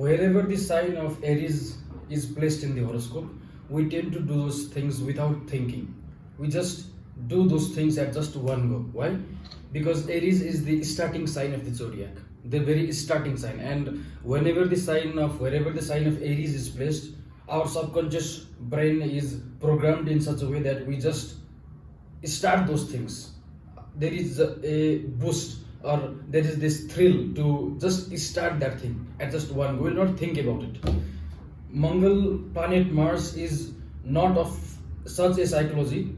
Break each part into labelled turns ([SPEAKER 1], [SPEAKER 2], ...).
[SPEAKER 1] wherever the sign of Aries is placed in the horoscope, we tend to do those things without thinking. We just do those things at just one go. Why? Because Aries is the starting sign of the zodiac, the very starting sign. And wherever the sign of Aries is placed, our subconscious brain is programmed in such a way that we just start those things. There is a boost, or there is this thrill to just start that thing at just one. We will not think about it. Mangal, planet Mars, is not of such a psychology,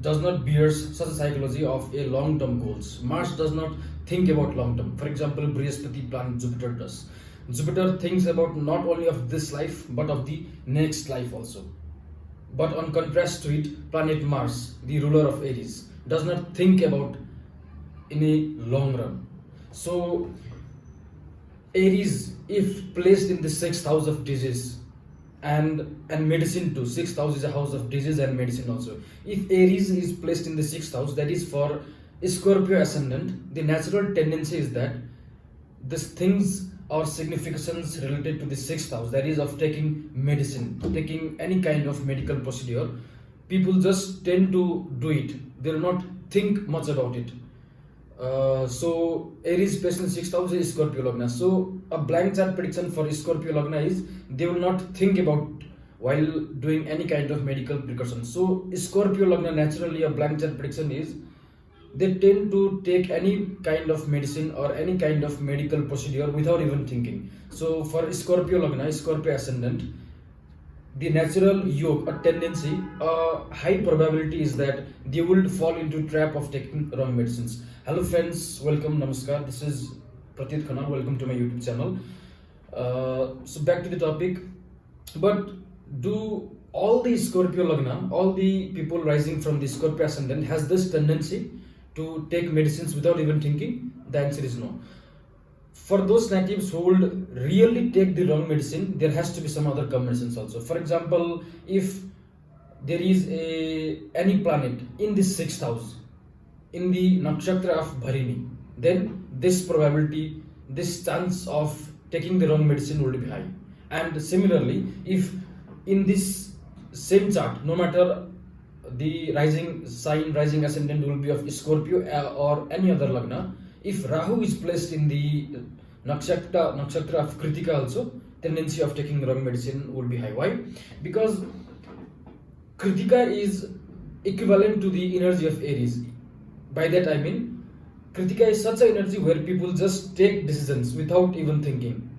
[SPEAKER 1] does not bears such a psychology of a long-term goals. Mars does not think about long-term. For example, Brihaspati planet Jupiter does. Jupiter thinks about not only of this life but of the next life also. But on contrast to it, planet Mars, the ruler of Aries, does not think about in a long run. So Aries, if placed in the sixth house of disease and medicine too, sixth house is a house of disease and medicine also. If Aries is placed in the sixth house, that is for Scorpio ascendant, the natural tendency is that these things or significance related to the sixth house, that is of taking medicine, taking any kind of medical procedure, people just tend to do it. They will not think much about it. So Aries placed in sixth house is Scorpio Lagna. So a blank chart prediction for Scorpio Lagna is they will not think about while doing any kind of medical precaution. So Scorpio Lagna, naturally a blank chart prediction is they tend to take any kind of medicine or any kind of medical procedure without even thinking. So for Scorpio Lagna, Scorpio ascendant, the natural yoke, a tendency, a high probability is that they will fall into trap of taking wrong medicines. Hello friends, welcome, namaskar. This is Pratit Khanal. Welcome to my YouTube channel. So back to the topic. But do all the Scorpio Lagna, all the people rising from the Scorpio ascendant has this tendency to take medicines without even thinking? The answer is no. For those natives who would really take the wrong medicine, there has to be some other combinations also. For example, if there is any planet in the sixth house, in the Nakshatra of Bharini, then this probability, this chance of taking the wrong medicine would be high. And similarly, if in this same chart, no matter the rising sign, rising ascendant will be of Scorpio or any other Lagna, if Rahu is placed in the nakshatra of Kritika also, tendency of taking wrong medicine would be high. Why? Because Kritika is equivalent to the energy of Aries. By that I mean, Kritika is such an energy where people just take decisions without even thinking.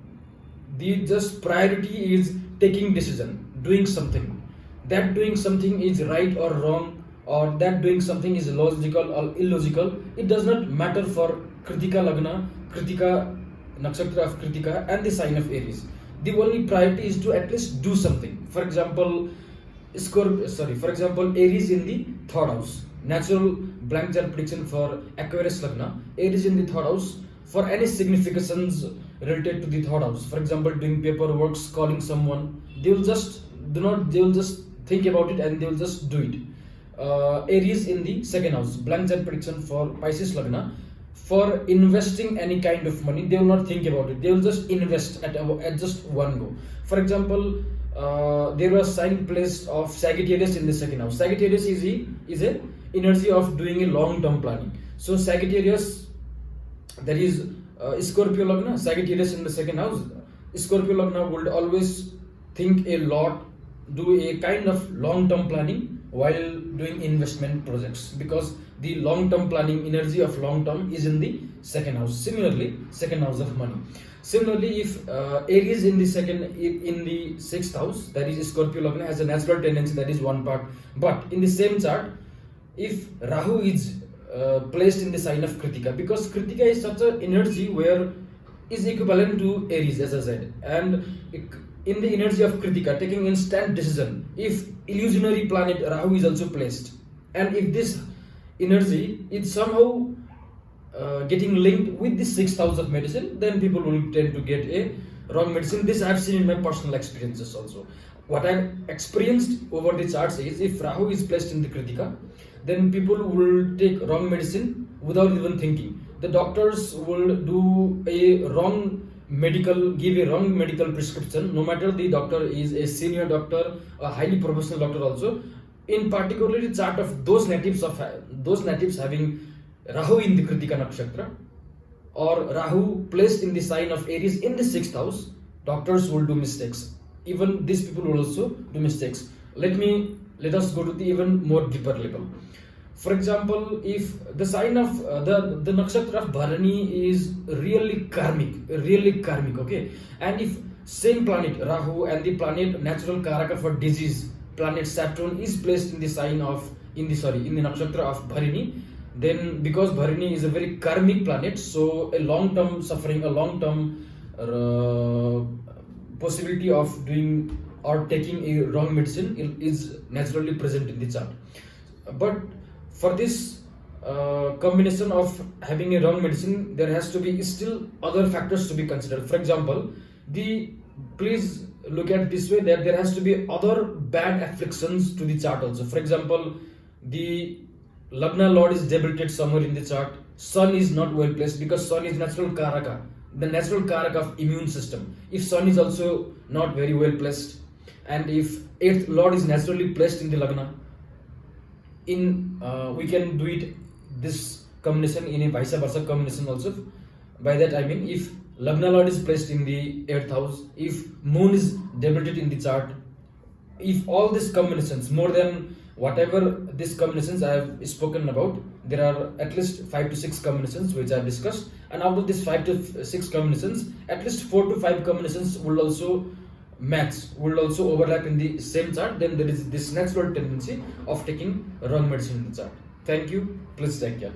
[SPEAKER 1] The just priority is taking decision, doing something. That doing something is right or wrong, or that doing something is logical or illogical, it does not matter for Kritika Lagna, Kritika Nakshatra of Kritika and the sign of Aries. The only priority is to at least do something. For example, Aries in the third house. Natural blank chart prediction for Aquarius Lagna. Aries in the third house, for any significations related to the third house. For example, doing paperwork, calling someone, they will just think about it and they will just do it. Aries in the second house, blank chart prediction for Pisces Lagna. For investing any kind of money, they will not think about it. They will just invest at just one go. For example, there was sign placed of Sagittarius in the second house. Sagittarius is a energy of doing a long-term planning. So Sagittarius, that is Scorpio Lagna, Sagittarius in the second house. Scorpio Lagna would always think a lot, do a kind of long-term planning while doing investment projects, because the long-term planning energy of long-term is in the second house. Similarly, second house of money. Similarly, if Aries in the sixth house, that is Scorpio Lagna, has a natural tendency, that is one part. But in the same chart, if Rahu is placed in the sign of Kritika, because Kritika is such an energy where is equivalent to Aries, as I said, and in the energy of Kritika, taking instant decision, if illusionary planet Rahu is also placed, and if this energy is somehow getting linked with the sixth house of medicine, then people will tend to get a wrong medicine. This I have seen in my personal experiences also. What I've experienced over the charts is, if Rahu is placed in the Kritika, then people will take wrong medicine without even thinking. The doctors will do a wrong give a wrong medical prescription, no matter the doctor is a senior doctor, a highly professional doctor also. In particularly chart of those natives having Rahu in the Kritika Nakshatra, or Rahu placed in the sign of Aries in the 6th house, doctors will do mistakes. Even these people will also do mistakes. Let us go to the even more deeper level. For example, if the sign of the nakshatra of Bharani is really karmic, okay, and if same planet Rahu and the planet natural karaka for disease, planet Saturn, is placed in the sign of in the nakshatra of Bharani, then because Bharani is a very karmic planet, so a long term suffering, a long term possibility of doing or taking a wrong medicine is naturally present in the chart. But for this combination of having a wrong medicine, there has to be still other factors to be considered. For example, please look at this way, that there has to be other bad afflictions to the chart also. For example, the Lagna Lord is debilitated somewhere in the chart. Sun is not well placed, because Sun is natural karaka, the natural karaka of immune system. If Sun is also not very well placed, and if 8th Lord is naturally placed in the Lagna, we can do it this combination in a vice versa combination also. By that I mean, if Lagna Lord is placed in the 8th house, if Moon is debilitated in the chart, if all these combinations, more than whatever these combinations I have spoken about, there are at least 5 to 6 combinations which I have discussed, and out of these 5 to 6 combinations, at least 4 to 5 combinations will also match, will also overlap in the same chart, then there is this natural tendency of taking wrong medicine in the chart. Thank you. Please take care.